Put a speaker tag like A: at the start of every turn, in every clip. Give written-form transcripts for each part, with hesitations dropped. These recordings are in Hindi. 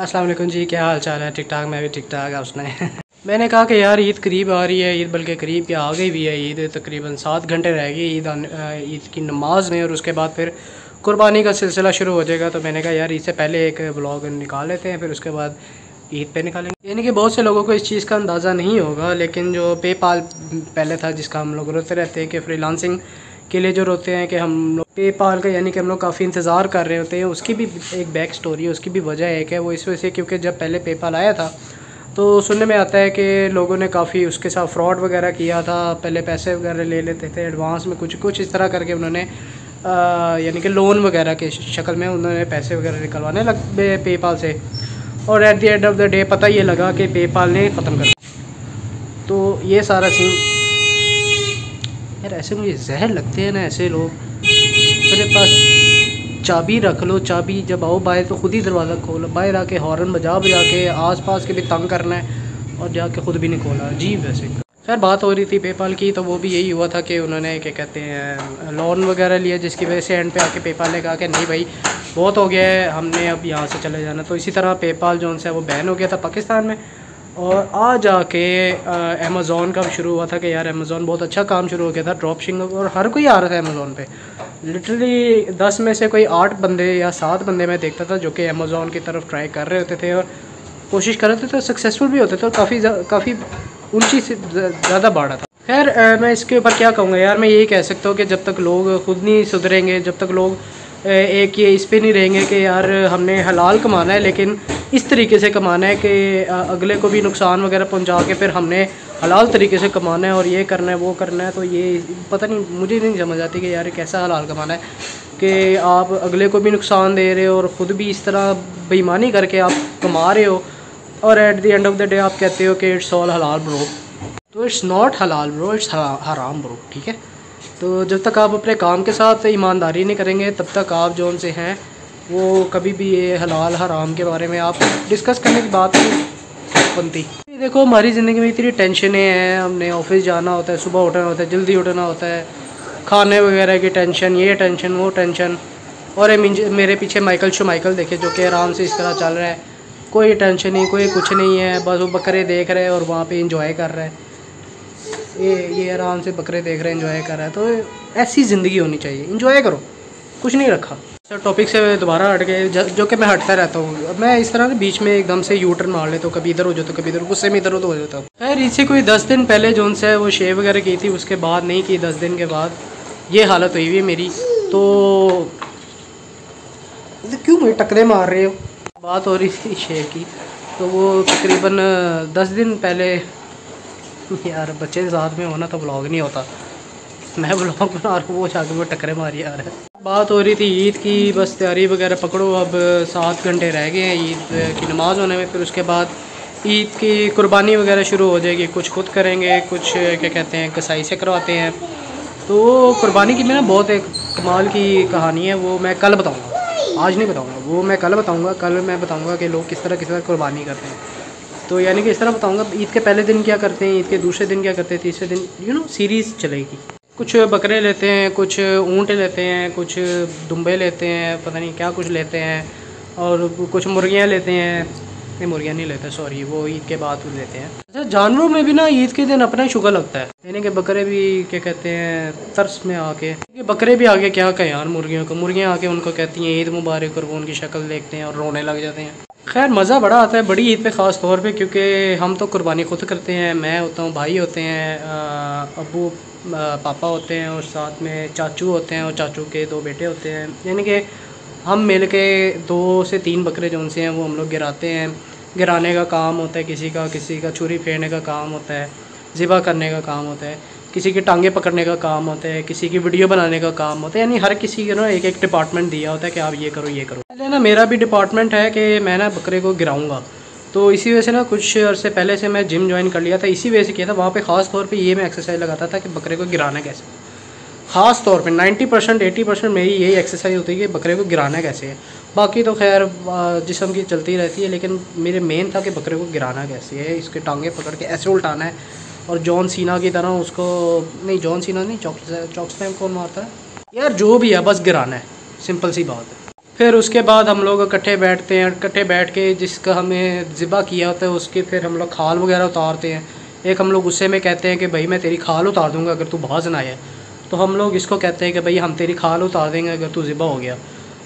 A: अस्सलाम वालेकुम जी, क्या हाल चाल है? ठीक ठाक, मैं भी ठीक ठाक। आप सुनाएं? मैंने कहा कि यार ईद करीब आ रही है, ईद बल्कि करीब क्या आ गई भी है। ईद तकरीबन 7 घंटे रह गई ईद की नमाज में, और उसके बाद फिर कुर्बानी का सिलसिला शुरू हो जाएगा। तो मैंने कहा यार ईद से पहले एक व्लॉग निकाल लेते हैं, फिर उसके बाद ईद पे निकालेंगे। यानी कि बहुत से लोगों को इस चीज़ का अंदाज़ा नहीं होगा, लेकिन जो पेपाल पहले था, जिसका हम लोग रोते रहते हैं कि फ्रीलांसिंग के लिए जो रोते हैं कि हम लोग पेपाल का, यानी कि हम लोग काफ़ी इंतज़ार कर रहे होते हैं, उसकी भी एक बैक स्टोरी है, उसकी भी वजह एक है। वो इस वजह से क्योंकि जब पहले पेपाल आया था तो सुनने में आता है कि लोगों ने काफ़ी उसके साथ फ्रॉड वगैरह किया था। पहले पैसे वगैरह ले लेते थे एडवांस में, कुछ इस तरह करके उन्होंने यानी कि लोन वगैरह के शक्ल में उन्होंने पैसे वगैरह निकलवाने लग गए पेपाल से। और at the end of the day पता ये लगा कि पेपाल ने ख़त्म कर दिया। तो ये सारा सीन यार, ऐसे मुझे जहर लगते हैं ना ऐसे लोग। मेरे पास चाबी रख लो, चाबी जब आओ बाहर तो खुद ही दरवाज़ा खोलो, बाहर आके हॉर्न बजा के आसपास के भी तंग करना है और जाके ख़ुद भी नहीं खोला। अजीब वैसे। खैर बात हो रही थी पेपाल की, तो वो भी यही हुआ था कि उन्होंने क्या कहते हैं लोन वगैरह लिया, जिसकी वजह से एंड पे आके पेपाल ने कहा कि नहीं भाई बहुत हो गया है, हमने अब यहाँ से चले जाना। तो इसी तरह पेपाल जो है वो बैन हो गया था पाकिस्तान में, और आ जाके अमेज़ॉन का शुरू हुआ था कि यार अमेज़ॉन बहुत अच्छा काम शुरू हो गया था, ड्रॉप शिपिंग, और हर कोई आ रहा था अमेज़ॉन पे। लिटरली 10 में से कोई 8 बंदे या 7 बंदे मैं देखता था जो कि अमेज़ॉन की तरफ ट्राई कर रहे होते थे और कोशिश कर रहे थे, तो सक्सेसफुल भी होते थे और काफ़ी ऊंची से ज़्यादा बढ़ा था। खैर मैं इसके ऊपर क्या कहूँगा यार, मैं यही कह सकता हूँ कि जब तक लोग खुद नहीं सुधरेंगे, जब तक लोग एक ये इस पे नहीं रहेंगे कि यार हमने हलाल कमाना है, लेकिन इस तरीके से कमाना है कि अगले को भी नुकसान वगैरह पहुंचा के फिर हमने हलाल तरीके से कमाना है और ये करना है वो करना है। तो ये पता नहीं, मुझे नहीं समझ आती कि यार कैसा हलाल कमाना है कि आप अगले को भी नुकसान दे रहे हो और ख़ुद भी इस तरह बेईमानी करके आप कमा रहे हो, और at the end of the day आप कहते हो कि इट्स ऑल हलाल ब्रो। तो इट्स नॉट हलाल ब्रो, इट्स हराम ब्रो, ठीक है। तो जब तक आप अपने काम के साथ ईमानदारी नहीं करेंगे, तब तक आप जो उनसे हैं वो कभी भी ये हलाल हराम के बारे में आप डिस्कस करने की बात नहीं बनती। देखो हमारी ज़िंदगी में इतनी टेंशनें हैं, हमने ऑफिस जाना होता है, सुबह उठना होता है, जल्दी उठना होता है, खाने वगैरह की टेंशन, ये टेंशन वो टेंशन, और मेरे पीछे माइकल शुमाइकल देखे जो कि आराम से इस तरह चल रहा है, कोई टेंशन नहीं, कोई कुछ नहीं है, बस वो बकरे देख रहे हैं और वहाँ पर इंजॉय कर रहे हैं। ये आराम से बकरे देख रहे हैं, एंजॉय कर रहा है। तो ऐसी ज़िंदगी होनी चाहिए, एंजॉय करो, कुछ नहीं रखा। सर टॉपिक से दोबारा हट गए, जो कि मैं हटता रहता हूँ। मैं इस तरह ना बीच में एकदम से यू टर्न मार लेता हूँ, कभी इधर हो जाता हूँ, कभी इधर, गुस्से में इधर उधर हो जाता हूँ। खैर इससे कोई 10 दिन पहले जो उनसे वो शेव वगैरह की थी, उसके बाद नहीं की, 10 दिन के बाद ये हालत हुई हुई है मेरी। तो क्यों मुझे टकरे मार रहे हो? बात हो रही थी शेव की, तो वो तकरीबन 10 दिन पहले, यार बच्चे के साथ में होना तो व्लॉग नहीं होता, मैं व्लॉग बना रहा हूँ, वो जाके वो टकरे मारी आ रहा है। बात हो रही थी ईद की, बस तैयारी वगैरह पकड़ो, अब 7 घंटे रह गए हैं ईद की नमाज़ होने में। फिर उसके बाद ईद की कुर्बानी वगैरह शुरू हो जाएगी, कुछ खुद करेंगे, कुछ क्या कहते हैं कसाई से करवाते हैं। तो कुर्बानी की में ना बहुत एक कमाल की कहानी है, वो मैं कल बताऊँगा, आज नहीं बताऊँगा, वो मैं कल बताऊँगा। कल मैं बताऊँगा कि लोग किस तरह कुर्बानी करते हैं। तो यानी कि इस तरह बताऊँगा, ईद के पहले दिन क्या करते हैं, ईद के दूसरे दिन क्या करते हैं, तीसरे दिन सीरीज़ चलेगी। कुछ बकरे लेते हैं, कुछ ऊँट लेते हैं, कुछ दुम्बे लेते हैं, पता नहीं क्या कुछ लेते हैं, और कुछ मुर्गियाँ लेते हैं। नहीं मुर्गियाँ नहीं लेते, सॉरी, वो ईद के बाद लेते हैं। अच्छा जानवरों में भी ना ईद के दिन अपना शुगर लगता है, यानी कि बकरे भी क्या कहते हैं तरस में आके, बकरे भी आगे क्या कहें यार मुर्गियों को, मुर्गियाँ आके उनको कहती हैं ईद मुबारक, और वो उनकी शक्ल देखते हैं और रोने लग जाते हैं। खैर मज़ा बड़ा आता है बड़ी ईद पे ख़ास तौर पे, क्योंकि हम तो कुर्बानी खुद करते हैं। मैं होता हूँ, भाई होते हैं, अब्बू पापा होते हैं, और साथ में चाचू होते हैं, और चाचू के 2 बेटे होते हैं। यानी कि हम मिल के 2 से 3 बकरे जो उनसे हैं वो हम लोग गिराते हैं। गिराने का काम होता है किसी का छुरी फेरने का काम होता है, ज़िबा करने का काम होता है, किसी की टांगे पकड़ने का काम होता है, किसी की वीडियो बनाने का काम होता है। यानी हर किसी के ना एक डिपार्टमेंट दिया होता है कि आप ये करो ये करो। पहले ना मेरा भी डिपार्टमेंट है कि मैं ना बकरे को गिराऊंगा, तो इसी वजह से ना कुछ अर्से पहले से मैं जिम ज्वाइन कर लिया था, इसी वजह से किया था। वहाँ पे ख़ास तौर पे ये मैं एक्सरसाइज लगाता था कि बकरे को गिराना कैसे, ख़ास तौर पे 90% 80% मेरी यही एक्सरसाइज होती है कि बकरे को गिराना कैसे है। बाकी तो खैर जिस्म की चलती रहती है, लेकिन मेरे मेन था कि बकरे को गिराना कैसे है। इसके टांगे पकड़ के ऐसे उल्टाना है, और जॉन सीना की तरह उसको, नहीं जॉन सीना नहीं, चॉक्स टाइम कौन मारता है यार, जो भी है बस गिराना है, सिंपल सी बात है। फिर उसके बाद हम लोग इकट्ठे बैठते हैं, इकट्ठे बैठ के जिसका हमें ज़िबा किया होता है उसके फिर हम लोग खाल वगैरह उतारते हैं। एक हम लोग गुस्से में कहते हैं कि भाई मैं तेरी खाल उतार दूँगा अगर तू बाज़ ना आया, तो हम लोग इसको कहते हैं कि भाई हम तेरी खाल उतार देंगे अगर तू ज़िबा हो गया।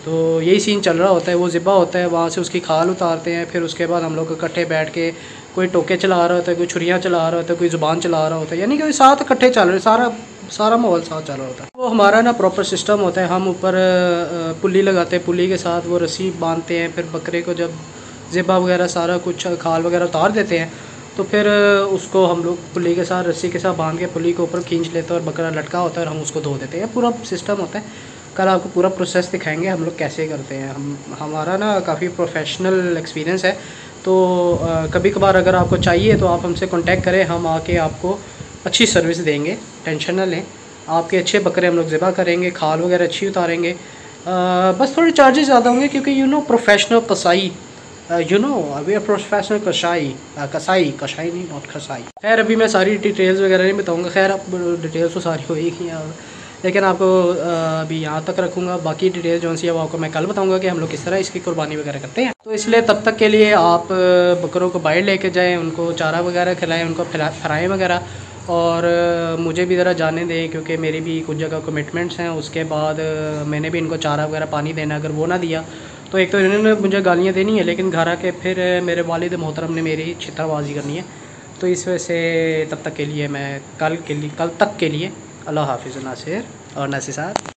A: तो यही सीन चल रहा होता है, वो ज़िबा होता है, वहाँ से उसकी खाल उतारते हैं। फिर उसके बाद हम लोग इकट्ठे बैठ के कोई टोके चला रहा होता है, कोई छुरियाँ चला रहा होता है, कोई ज़ुबान चला रहा होता है, यानी कि साथ इकट्ठे चल रहे, सारा माहौल साथ चल रहा होता है। वो हमारा ना प्रॉपर सिस्टम होता है, हम ऊपर पुल्ली लगाते हैं, पुल्ली के साथ वो रस्सी बांधते हैं। फिर बकरे को जब ज़िबा वगैरह सारा कुछ खाल वगैरह उतार देते हैं तो फिर उसको हम लोग पुल्ली के साथ रस्सी के साथ बांध के पुल्ली के ऊपर खींच लेते हैं और बकरा लटका होता है और हम उसको धो देते हैं। पूरा सिस्टम होता है। कल आपको पूरा प्रोसेस दिखाएंगे हम लोग कैसे करते हैं। हमारा ना काफ़ी प्रोफेशनल एक्सपीरियंस है, तो कभी कभार अगर आपको चाहिए तो आप हमसे कांटेक्ट करें, हम आके आपको अच्छी सर्विस देंगे, टेंशन ना लें। आपके अच्छे बकरे हम लोग ज़िबा करेंगे, खाल वगैरह अच्छी उतारेंगे। बस थोड़े चार्जेस ज़्यादा होंगे क्योंकि प्रोफेशनल कसाई, वी आर प्रोफेशनल कसाई नहीं, नॉट कसाई। खैर अभी मैं सारी डिटेल्स वगैरह नहीं बताऊँगा, खैर आप डिटेल्स तो सारी हो ही गई हैं, लेकिन आपको अभी यहाँ तक रखूँगा। बाकी डिटेल्स जो सी है वो आपको मैं कल बताऊँगा कि हम लोग किस तरह इसकी कुर्बानी वगैरह करते हैं। तो इसलिए तब तक के लिए आप बकरों को बाहर लेके जाएँ, उनको चारा वगैरह खिलाएँ, उनको फ्राई वगैरह, और मुझे भी ज़रा जाने दें क्योंकि मेरी भी कुछ जगह कमिटमेंट्स हैं। उसके बाद मैंने भी इनको चारा वगैरह पानी देना, अगर वो ना दिया तो एक तो इन्होंने मुझे गालियाँ देनी है, लेकिन घर आके फिर मेरे वालिद मोहतरम ने मेरी छितरबाजी करनी है। तो इस वजह से तब तक के लिए मैं कल तक के लिए अल्लाह हाफिज़ नासिर और नासिर साहब।